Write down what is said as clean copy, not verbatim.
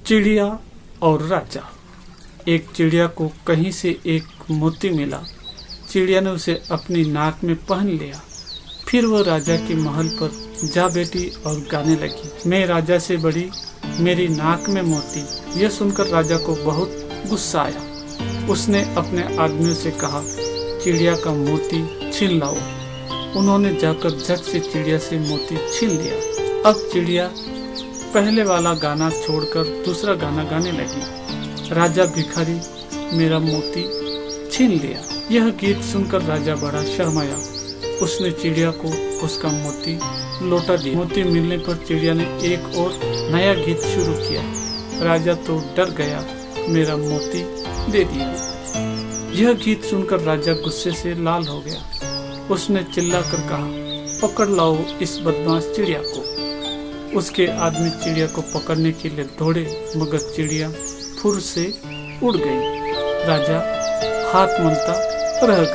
चिड़िया और राजा। एक चिड़िया को कहीं से एक मोती मिला। चिड़िया ने उसे अपनी नाक में पहन लिया। फिर वो राजा के महल पर जा बैठी और गाने लगी, मैं राजा से बड़ी, मेरी नाक में मोती। यह सुनकर राजा को बहुत गुस्सा आया। उसने अपने आदमियों से कहा, चिड़िया का मोती छीन लाओ। उन्होंने जाकर झट से चिड़िया से मोती छीन लिया। अब चिड़िया पहले वाला गाना छोड़कर दूसरा गाना गाने लगी, राजा भिखारी मेरा मोती छीन लिया। यह गीत सुनकर राजा बड़ा शर्माया। उसने चिड़िया को उसका मोती लौटा दिया। मोती मिलने पर चिड़िया ने एक और नया गीत शुरू किया, राजा तो डर गया, मेरा मोती दे दिया। यह गीत सुनकर राजा गुस्से से लाल हो गया। उसने चिल्लाकर कहा, पकड़ लाओ इस बदमाश चिड़िया को। उसके आदमी चिड़िया को पकड़ने के लिए दौड़े, मगर चिड़िया फुर से उड़ गई। राजा हाथ मलता रह गया।